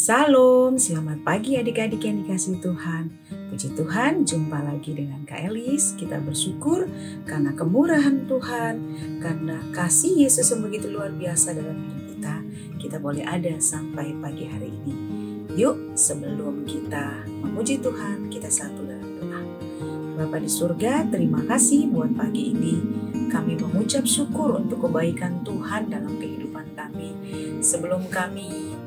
Salam, selamat pagi adik-adik yang dikasihi Tuhan. Puji Tuhan, jumpa lagi dengan Kak Elis. Kita bersyukur karena kemurahan Tuhan, karena kasih Yesus yang begitu luar biasa dalam hidup kita. Kita boleh ada sampai pagi hari ini. Yuk, sebelum kita memuji Tuhan, kita satu dalam doa. Bapa di surga, terima kasih buat pagi ini. Kami mengucap syukur untuk kebaikan Tuhan dalam kehidupan kami. Sebelum kami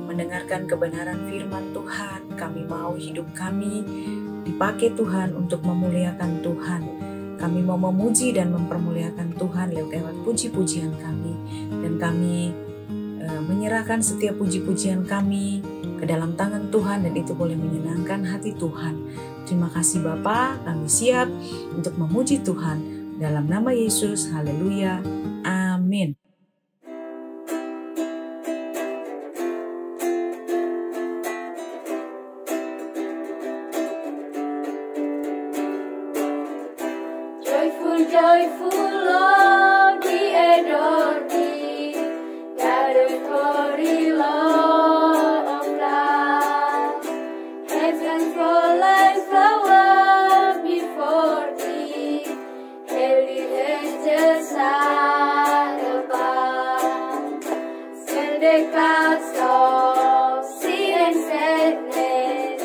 mendengarkan kebenaran firman Tuhan, kami mau hidup kami dipakai Tuhan untuk memuliakan Tuhan. Kami mau memuji dan mempermuliakan Tuhan lewat puji-pujian kami. Dan kami menyerahkan setiap puji-pujian kami ke dalam tangan Tuhan, dan itu boleh menyenangkan hati Tuhan. Terima kasih Bapa, kami siap untuk memuji Tuhan. Dalam nama Yesus, haleluya, amin. Joyful, Lord, we adore thee. Gather glory, Lord of love. Heaven fall like flower before thee. Holy is the sun above. Send the clouds of sin and sadness.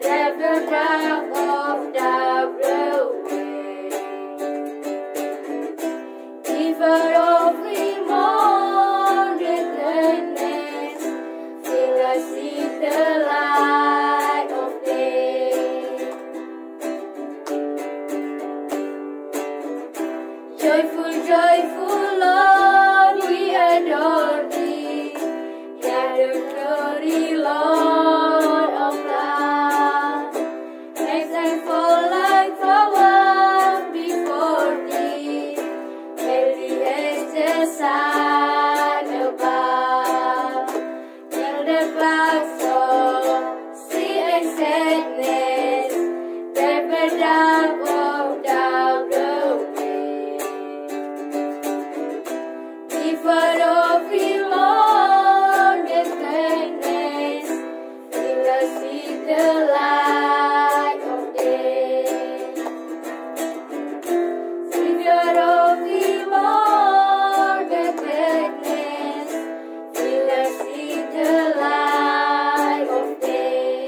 Let the dark of dark away. Giver of remorse and gladness, fill us with the light of day. Joyful, Lord, we adore thee. Gather glory, Lord of love. Heaven fall like flowers before thee. Holy is the sun above. Till the clouds of sin and sadness, drive the dark of dark away. Giver of reward and kindness, fill us with the light of day. Savior of reward and gladness, fill us with the light of day.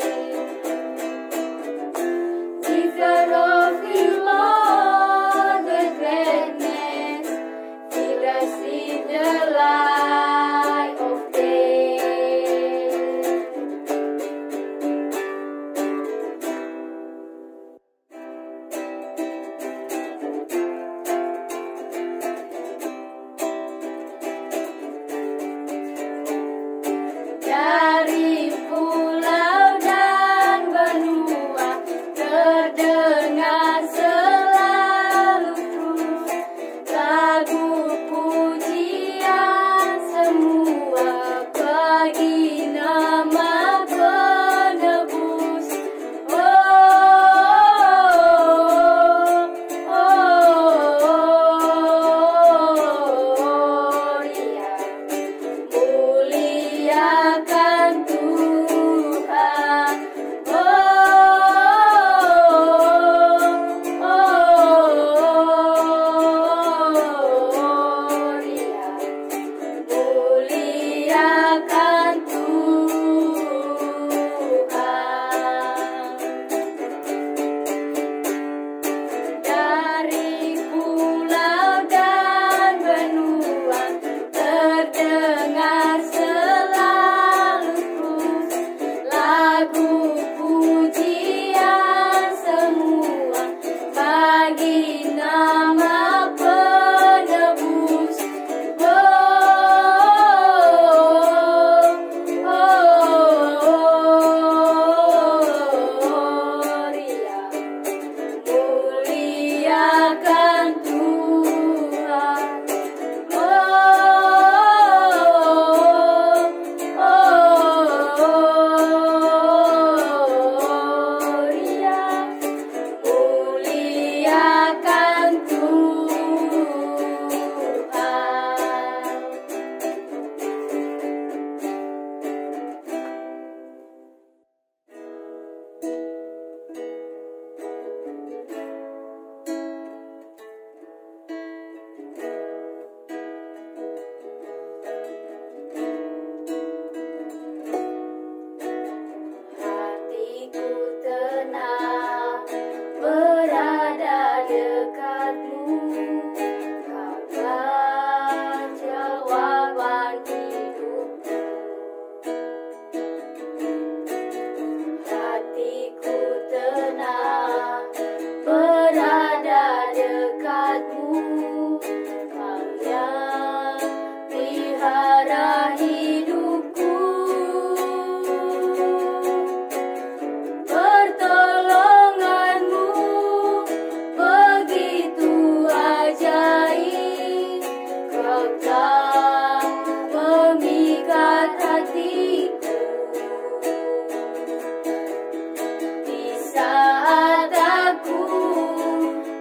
Hatiku tenang berada dekatmu, Kaulah jawaban hidupku. Hatiku tenang berada dekatmu, Kau yang pelihara hidupku. Pertolonganmu begitu ajaib, Kau telah memikat hatiku. Di saat aku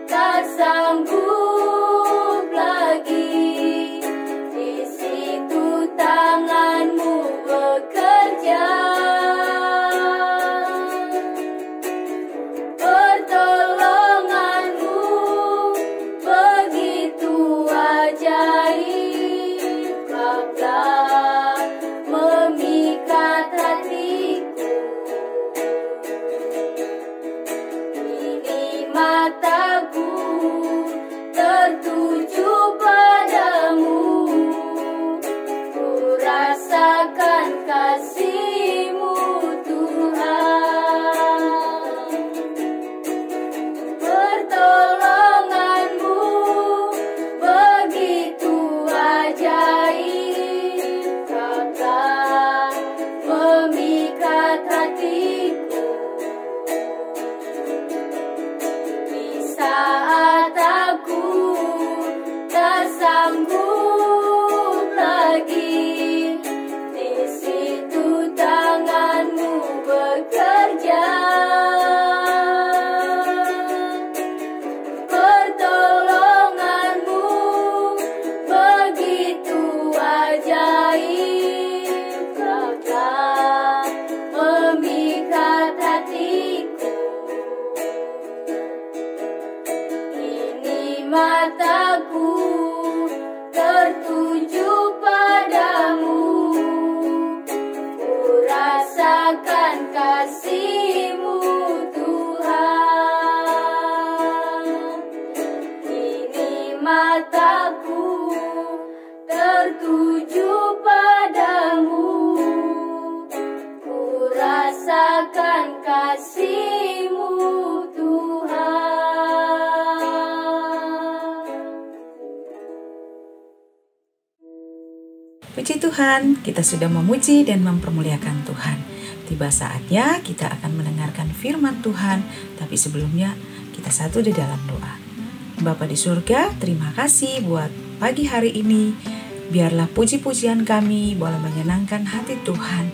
tak sanggup lagi, di situ tanganmu bekerja. Pertolonganmu begitu ajaib, Kau telah memikat hatiku. Kini mataku tertuju padamu, ku rasakan kasih-Mu Tuhan. Pertolonganmu begitu ajaib, Kau telah memikat hatiku. Di saat aku tak sanggup lagi, di situ tanganmu bekerja. Pertolonganmu begitu ajaib, Kau telah memikat hatiku. Kini mataku tertuju padamu, ku rasakan kasih-Mu Tuhan. Kini mataku tertuju padamu, ku rasakan kasih-Mu Tuhan. Puji Tuhan, kita sudah memuji dan mempermuliakan Tuhan. Tiba saatnya kita akan mendengarkan firman Tuhan, tapi sebelumnya kita satu di dalam doa. Bapa di surga, terima kasih buat pagi hari ini. Biarlah puji-pujian kami boleh menyenangkan hati Tuhan.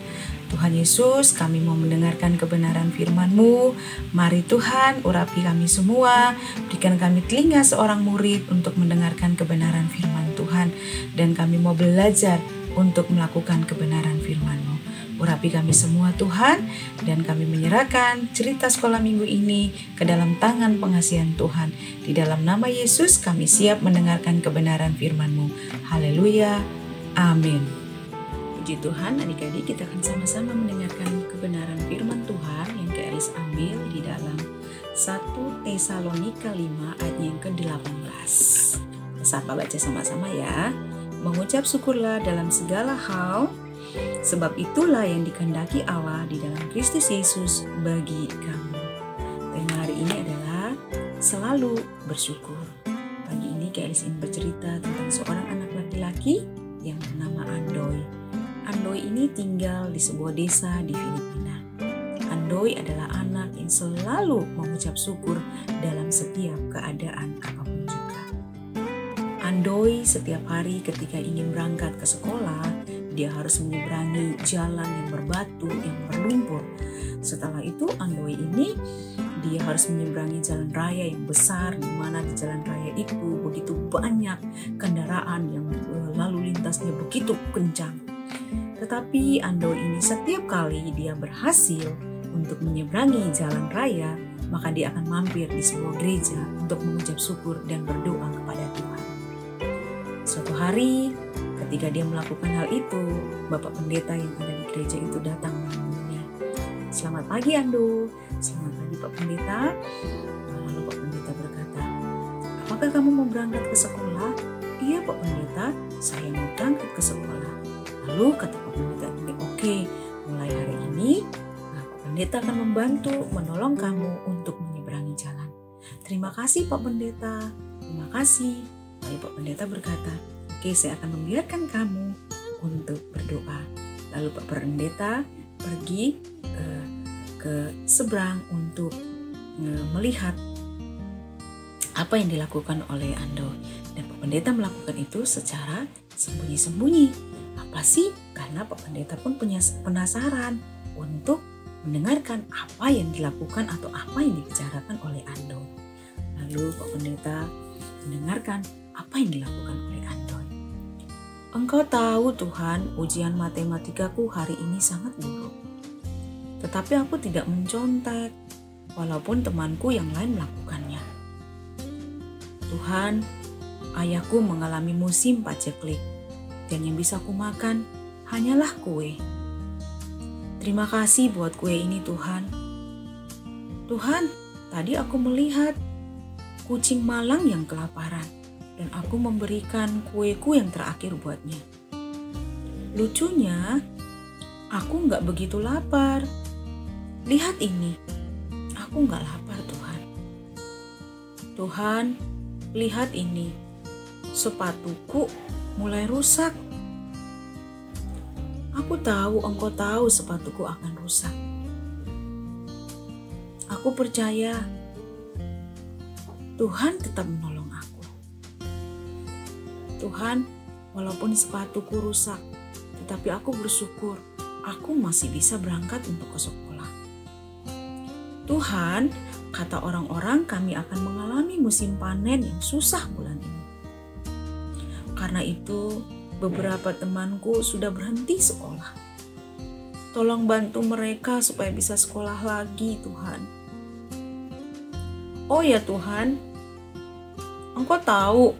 Tuhan Yesus, kami mau mendengarkan kebenaran firman-Mu. Mari Tuhan, urapi kami semua. Berikan kami telinga seorang murid untuk mendengarkan kebenaran firman Tuhan. Dan kami mau belajar untuk melakukan kebenaran firman-Mu. Urapi kami semua Tuhan, dan kami menyerahkan cerita sekolah minggu ini ke dalam tangan pengasihan Tuhan. Di dalam nama Yesus kami siap mendengarkan kebenaran firman-Mu. Haleluya, amin. Puji Tuhan, adik-adik, kita akan sama-sama mendengarkan kebenaran firman Tuhan yang Kak Elis ambil di dalam 1 Tesalonika 5 ayat yang ke-18. Sapa baca sama-sama ya. Mengucap syukurlah dalam segala hal, sebab itulah yang dikehendaki Allah di dalam Kristus Yesus bagi kamu. Tema hari ini adalah selalu bersyukur. Pagi ini Kak Elis ingin bercerita tentang seorang anak laki-laki yang bernama Andoy. Andoy ini tinggal di sebuah desa di Filipina. Andoy adalah anak yang selalu mengucap syukur dalam setiap keadaan apapun juga. Andoy setiap hari ketika ingin berangkat ke sekolah, dia harus menyeberangi jalan yang berbatu, yang berlumpur. Setelah itu Andoy ini dia harus menyeberangi jalan raya yang besar, di mana di jalan raya itu begitu banyak kendaraan yang lalu lintasnya begitu kencang. Tetapi Andoy ini setiap kali dia berhasil untuk menyeberangi jalan raya, maka dia akan mampir di sebuah gereja untuk mengucap syukur dan berdoa kepada Tuhan. Suatu hari, ketika dia melakukan hal itu, Bapak Pendeta yang ada di gereja itu datang menemuinya. "Selamat pagi, Ando." "Selamat pagi, Pak Pendeta." Lalu Pak Pendeta berkata, "Apakah kamu mau berangkat ke sekolah?" "Iya, Pak Pendeta, saya mau berangkat ke sekolah." Lalu kata Pak Pendeta, "Oke, mulai hari ini Pak Pendeta akan membantu menolong kamu untuk menyeberangi jalan." "Terima kasih, Pak Pendeta." "Terima kasih." Lalu Pak Pendeta berkata, "Oke, saya akan membiarkan kamu untuk berdoa." Lalu Pak Pendeta pergi ke seberang untuk melihat apa yang dilakukan oleh Ando. Dan Pak Pendeta melakukan itu secara sembunyi-sembunyi. Apa sih? Karena Pak Pendeta pun penasaran untuk mendengarkan apa yang dilakukan atau apa yang dibicarakan oleh Ando. Lalu Pak Pendeta mendengarkan apa yang dilakukan oleh Ando. "Engkau tahu Tuhan, ujian matematikaku hari ini sangat buruk. Tetapi aku tidak mencontek, walaupun temanku yang lain melakukannya. Tuhan, ayahku mengalami musim paceklik, dan yang bisa kumakan hanyalah kue. Terima kasih buat kue ini Tuhan. Tuhan, tadi aku melihat kucing malang yang kelaparan, dan aku memberikan kueku yang terakhir buatnya. Lucunya, aku nggak begitu lapar. Lihat ini, aku nggak lapar Tuhan. Tuhan, lihat ini, sepatuku mulai rusak. Aku tahu Engkau tahu sepatuku akan rusak. Aku percaya Tuhan tetap menolong aku. Tuhan, walaupun sepatuku rusak, tetapi aku bersyukur aku masih bisa berangkat untuk ke sekolah. Tuhan, kata orang-orang kami akan mengalami musim panen yang susah bulan ini. Karena itu, beberapa temanku sudah berhenti sekolah. Tolong bantu mereka supaya bisa sekolah lagi, Tuhan. Oh ya Tuhan, Engkau tahu,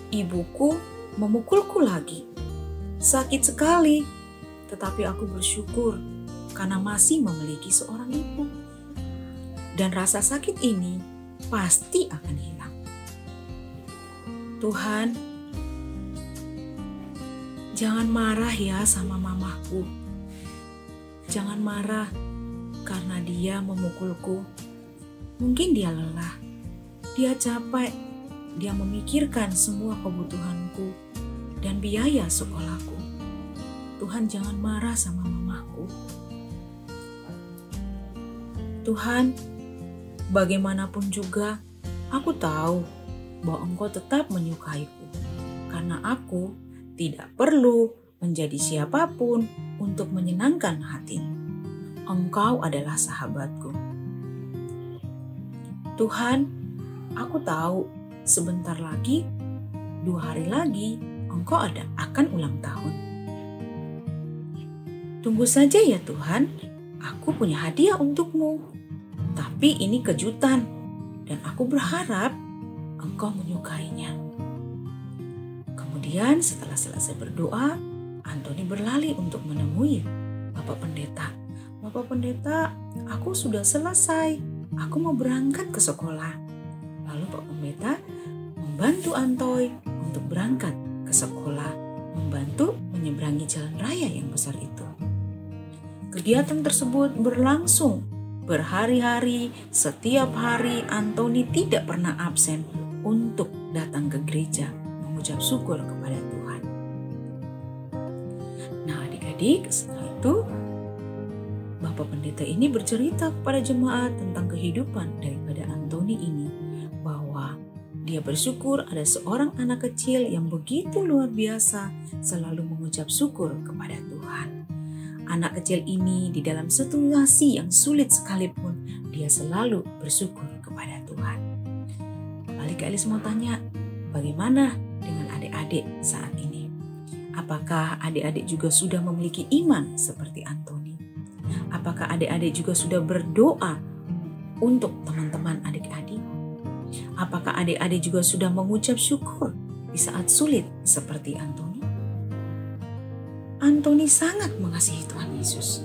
ibuku memukulku lagi. Sakit sekali, tetapi aku bersyukur karena masih memiliki seorang ibu. Dan rasa sakit ini pasti akan hilang. Tuhan, jangan marah ya sama mamaku. Jangan marah karena dia memukulku. Mungkin dia lelah, dia capek, dia memikirkan semua kebutuhanku dan biaya sekolahku. Tuhan, jangan marah sama mamaku. Tuhan, bagaimanapun juga, aku tahu bahwa Engkau tetap menyukaiku, karena aku tidak perlu menjadi siapapun untuk menyenangkan hatimu. Engkau adalah sahabatku. Tuhan, aku tahu sebentar lagi, 2 hari lagi, Engkau akan ulang tahun. Tunggu saja ya Tuhan, aku punya hadiah untukmu. Tapi ini kejutan, dan aku berharap Engkau menyukainya. Kemudian setelah selesai berdoa, Antoni berlari untuk menemui Bapak Pendeta. Bapak Pendeta, aku sudah selesai. Aku mau berangkat ke sekolah. Lalu Pak Pendeta membantu Antoy untuk berangkat ke sekolah, membantu menyeberangi jalan raya yang besar itu. Kegiatan tersebut berlangsung berhari-hari. Setiap hari Antoni tidak pernah absen untuk datang ke gereja mengucap syukur kepada Tuhan. Nah adik-adik, setelah itu Bapak Pendeta ini bercerita kepada jemaat tentang kehidupan daripada Antoni ini, bahwa dia bersyukur ada seorang anak kecil yang begitu luar biasa selalu mengucap syukur kepada Tuhan. Anak kecil ini di dalam situasi yang sulit sekalipun, dia selalu bersyukur kepada Tuhan. Balik ke Elis mau tanya, bagaimana dengan adik-adik saat ini? Apakah adik-adik juga sudah memiliki iman seperti Antoni? Apakah adik-adik juga sudah berdoa untuk teman-teman adik-adik? Apakah adik-adik juga sudah mengucap syukur di saat sulit seperti Antoni? Antoni sangat mengasihi Tuhan Yesus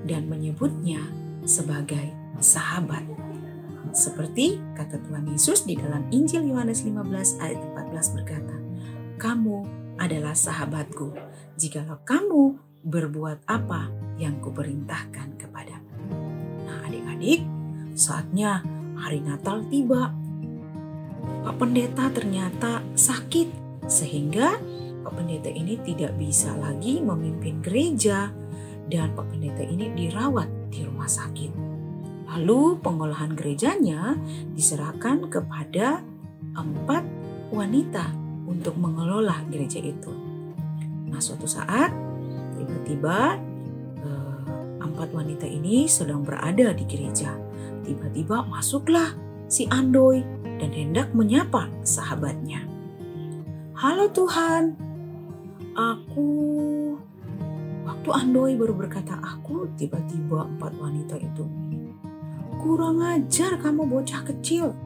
dan menyebutnya sebagai sahabat. Seperti kata Tuhan Yesus di dalam Injil Yohanes 15 ayat 14 berkata, "Kamu adalah sahabatku jikalau kamu berbuat apa yang kuperintahkan kepadamu." Nah adik-adik, saatnya hari Natal tiba. Pak Pendeta ternyata sakit sehingga Pak Pendeta ini tidak bisa lagi memimpin gereja dan Pak Pendeta ini dirawat di rumah sakit. Lalu pengolahan gerejanya diserahkan kepada 4 wanita untuk mengelola gereja itu. Nah suatu saat tiba-tiba 4 wanita ini sedang berada di gereja. Tiba-tiba masuklah si Andoi dan hendak menyapa sahabatnya. "Halo Tuhan, waktu Andoi baru berkata aku, tiba-tiba 4 wanita itu, "Kurang ajar kamu bocah kecil.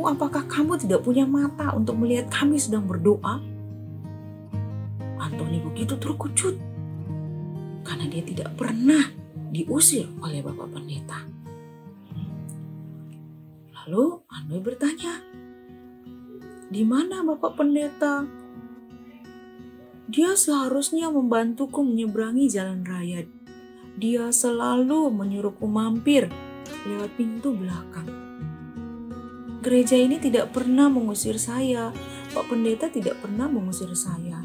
Apakah kamu tidak punya mata untuk melihat kami sedang berdoa?" Antoni begitu terkejut karena dia tidak pernah diusir oleh Bapak Pendeta. Lalu Andoi bertanya, "Di mana Bapak Pendeta? Dia seharusnya membantuku menyeberangi jalan raya. Dia selalu menyuruhku mampir lewat pintu belakang. Gereja ini tidak pernah mengusir saya. Pak Pendeta tidak pernah mengusir saya.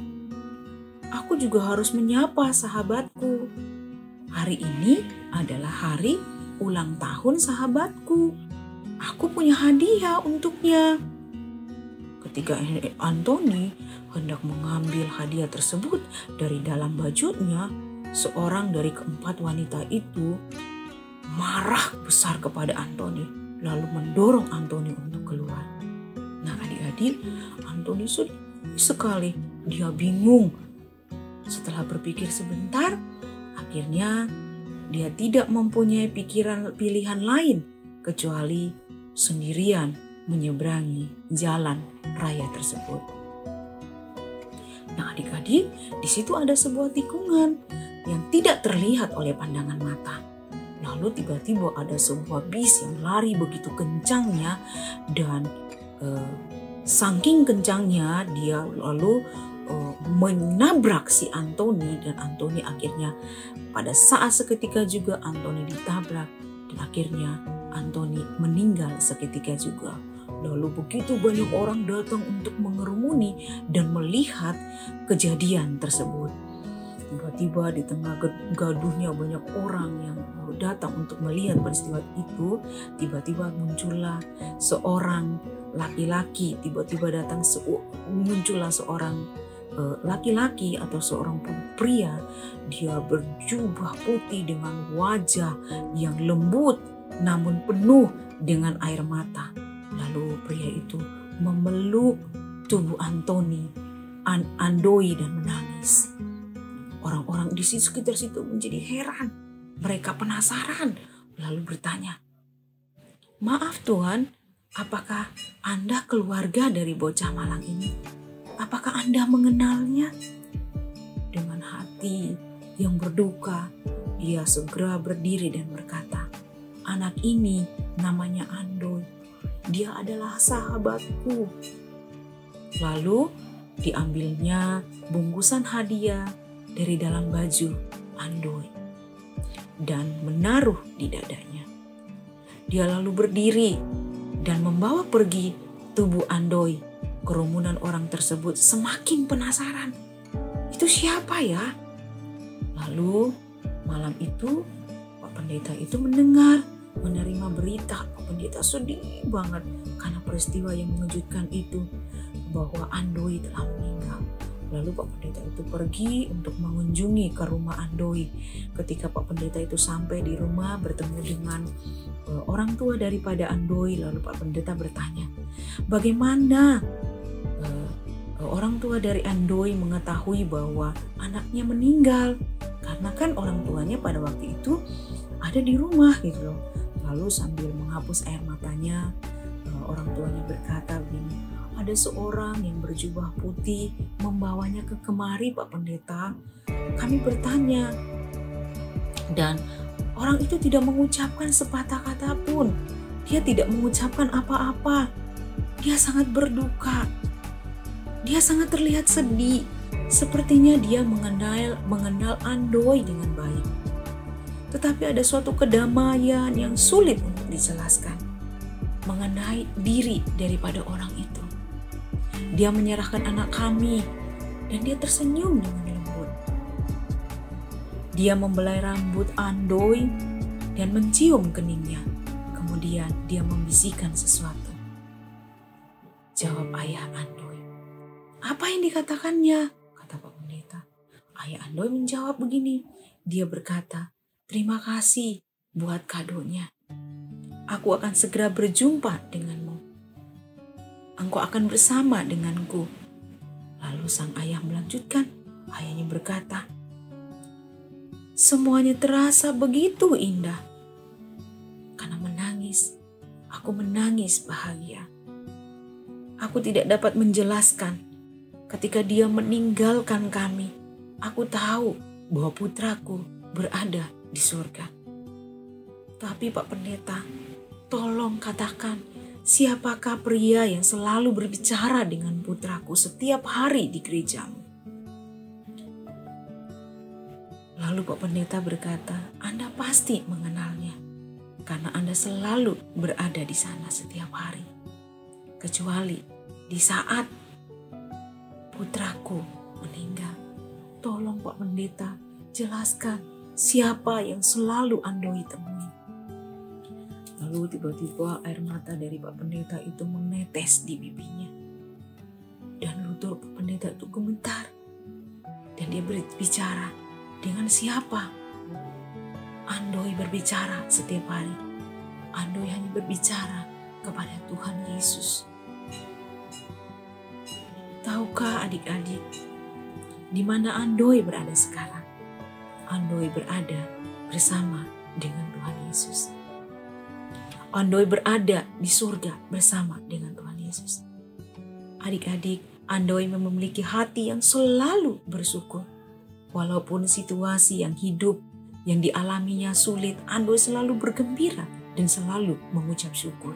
Aku juga harus menyapa sahabatku. Hari ini adalah hari ulang tahun sahabatku. Aku punya hadiah untuknya." Ketika Antoni hendak mengambil hadiah tersebut dari dalam bajunya, seorang dari ke-4 wanita itu marah besar kepada Antoni, lalu mendorong Antoni untuk keluar. Nah adik-adik, Antoni sedih sekali, dia bingung. Setelah berpikir sebentar, akhirnya dia tidak mempunyai pilihan lain kecuali sendirian menyeberangi jalan raya tersebut. Nah adik-adik, di situ ada sebuah tikungan yang tidak terlihat oleh pandangan mata. Lalu tiba-tiba ada sebuah bis yang lari begitu kencangnya dan saking kencangnya dia lalu menabrak si Antoni, dan Antoni akhirnya pada saat seketika juga Antoni ditabrak dan akhirnya Antoni meninggal seketika juga. Lalu begitu banyak orang datang untuk mengerumuni dan melihat kejadian tersebut. Tiba-tiba di tengah gaduhnya banyak orang yang datang untuk melihat peristiwa itu, tiba-tiba muncullah seorang laki-laki, muncullah seorang laki-laki atau seorang pria. Dia berjubah putih dengan wajah yang lembut namun penuh dengan air mata. Lalu pria itu memeluk tubuh Andoi dan menangis. Orang-orang di sekitar situ menjadi heran. Mereka penasaran lalu bertanya, "Maaf Tuhan, apakah Anda keluarga dari bocah malang ini? Apakah Anda mengenalnya?" Dengan hati yang berduka, dia segera berdiri dan berkata, "Anak ini namanya Andoi. Dia adalah sahabatku." Lalu diambilnya bungkusan hadiah dari dalam baju Andoi dan menaruh di dadanya. Dia lalu berdiri dan membawa pergi tubuh Andoi. Kerumunan orang tersebut semakin penasaran. Itu siapa ya? Lalu malam itu Pak Pendeta itu menerima berita. Pak Pendeta sedih banget karena peristiwa yang mengejutkan itu, bahwa Andoi telah meninggal. Lalu Pak Pendeta itu pergi untuk mengunjungi ke rumah Andoi. Ketika Pak Pendeta itu sampai di rumah bertemu dengan orang tua daripada Andoi, lalu Pak Pendeta bertanya, bagaimana orang tua dari Andoi mengetahui bahwa anaknya meninggal? karena kan orang tuanya pada waktu itu ada di rumah gitu loh. Lalu sambil menghapus air matanya, orang tuanya berkata begini, ada seorang yang berjubah putih membawanya ke kemari Pak Pendeta. Kami bertanya, dan orang itu tidak mengucapkan sepatah kata pun. Dia tidak mengucapkan apa-apa. Dia sangat berduka. Dia sangat terlihat sedih. Sepertinya dia mengenal Andoy dengan baik. Tetapi ada suatu kedamaian yang sulit untuk dijelaskan mengenai diri daripada orang itu. Dia menyerahkan anak kami dan dia tersenyum dengan lembut. Dia membelai rambut Andoy dan mencium keningnya. Kemudian dia membisikkan sesuatu. Jawab ayah Andoy. Apa yang dikatakannya? Kata Pak Pendeta. Ayah Andoy menjawab begini. Dia berkata, terima kasih buat kadonya. Aku akan segera berjumpa denganmu. Engkau akan bersama denganku. Lalu sang ayah melanjutkan. Ayahnya berkata, semuanya terasa begitu indah. Karena menangis, aku menangis bahagia. Aku tidak dapat menjelaskan. Ketika dia meninggalkan kami, aku tahu bahwa putraku berada di surga. Tapi Pak Pendeta, tolong katakan, siapakah pria yang selalu berbicara dengan putraku setiap hari di gerejamu? Lalu Pak Pendeta berkata, Anda pasti mengenalnya, karena Anda selalu berada di sana setiap hari. Kecuali di saat putraku meninggal. Tolong Pak Pendeta, jelaskan siapa yang selalu Andoy temui. Lalu tiba-tiba air mata dari Pak Pendeta itu menetes di pipinya. Dan lutut Pak Pendeta itu gemetar. Dan dia berbicara, dengan siapa? Andoy berbicara setiap hari. Andoy hanya berbicara kepada Tuhan Yesus. Tahukah adik-adik, di mana Andoy berada sekarang? Andoy berada bersama dengan Tuhan Yesus. Andoy berada di surga bersama dengan Tuhan Yesus. Adik-adik, Andoy memiliki hati yang selalu bersyukur. Walaupun situasi yang hidup yang dialaminya sulit, Andoy selalu bergembira dan selalu mengucap syukur.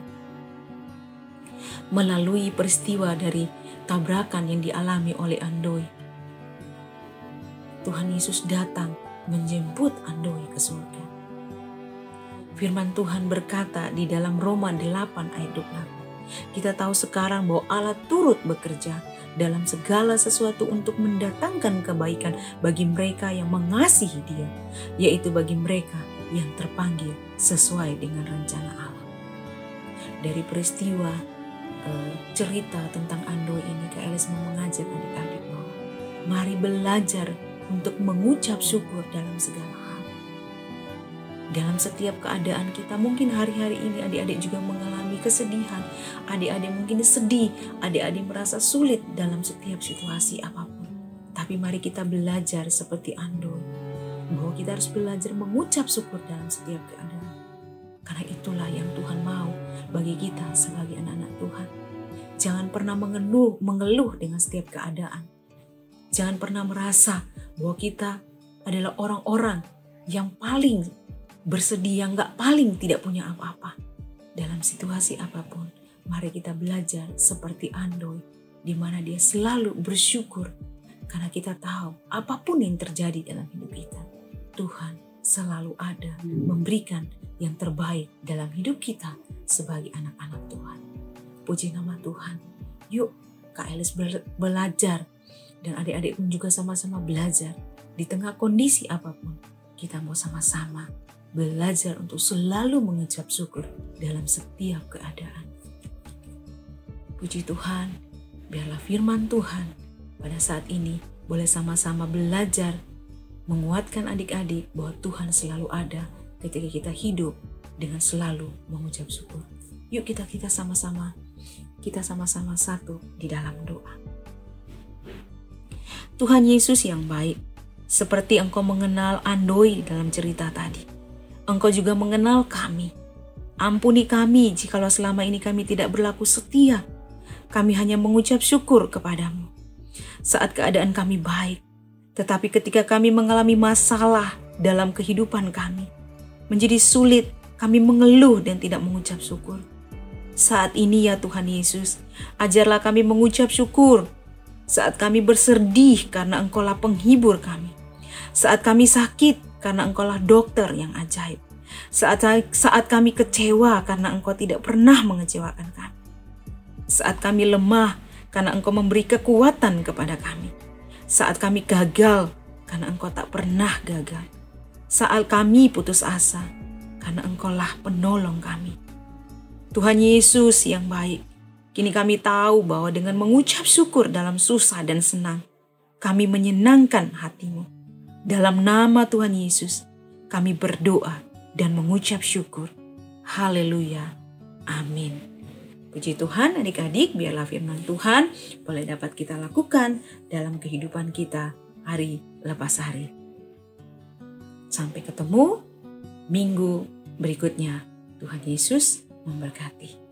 Melalui peristiwa dari tabrakan yang dialami oleh Andoy, Tuhan Yesus datang menjemput Andoy ke surga. Firman Tuhan berkata di dalam Roma 8 ayat 28. Kita tahu sekarang bahwa Allah turut bekerja dalam segala sesuatu untuk mendatangkan kebaikan bagi mereka yang mengasihi Dia, yaitu bagi mereka yang terpanggil sesuai dengan rencana Allah. Dari peristiwa cerita tentang Andoy ini, KLS mau mengajak adik-adik bahwa mari belajar untuk mengucap syukur dalam segala hal. Dalam setiap keadaan kita, mungkin hari-hari ini adik-adik juga mengalami kesedihan. Adik-adik mungkin sedih, adik-adik merasa sulit dalam setiap situasi apapun. Tapi mari kita belajar seperti Andoy, bahwa kita harus belajar mengucap syukur dalam setiap keadaan. Karena itulah yang Tuhan mau bagi kita sebagai anak-anak Tuhan. Jangan pernah mengeluh dengan setiap keadaan. Jangan pernah merasa bahwa kita adalah orang-orang yang paling bersedia, yang paling tidak punya apa-apa. Dalam situasi apapun, mari kita belajar seperti Andoy, di mana dia selalu bersyukur karena kita tahu apapun yang terjadi dalam hidup kita, Tuhan selalu ada memberikan yang terbaik dalam hidup kita sebagai anak-anak Tuhan. Puji nama Tuhan. Yuk, Kak Elis belajar dan adik-adik pun juga sama-sama belajar di tengah kondisi apapun. Kita mau sama-sama belajar untuk selalu mengucap syukur dalam setiap keadaan. Puji Tuhan, biarlah firman Tuhan pada saat ini boleh sama-sama belajar menguatkan adik-adik bahwa Tuhan selalu ada ketika kita hidup dengan selalu mengucap syukur. Yuk kita sama-sama satu di dalam doa. Tuhan Yesus yang baik, Seperti Engkau mengenal Andoi dalam cerita tadi, Engkau juga mengenal kami. Ampuni kami jikalau selama ini kami tidak berlaku setia. Kami hanya mengucap syukur kepadamu saat keadaan kami baik. Tetapi ketika kami mengalami masalah dalam kehidupan kami, menjadi sulit, kami mengeluh dan tidak mengucap syukur. Saat ini ya Tuhan Yesus, ajarlah kami mengucap syukur. Saat kami bersedih karena Engkaulah penghibur kami. Saat kami sakit karena Engkaulah dokter yang ajaib. Saat kami kecewa karena Engkau tidak pernah mengecewakan kami. Saat kami lemah karena Engkau memberi kekuatan kepada kami. Saat kami gagal karena Engkau tak pernah gagal. Saat kami putus asa karena Engkaulah penolong kami. Tuhan Yesus yang baik, kini kami tahu bahwa dengan mengucap syukur dalam susah dan senang, kami menyenangkan hati-Mu. Dalam nama Tuhan Yesus, kami berdoa dan mengucap syukur. Haleluya. Amin. Puji Tuhan adik-adik, biarlah firman Tuhan boleh dapat kita lakukan dalam kehidupan kita hari lepas hari. Sampai ketemu minggu berikutnya. Tuhan Yesus memberkati.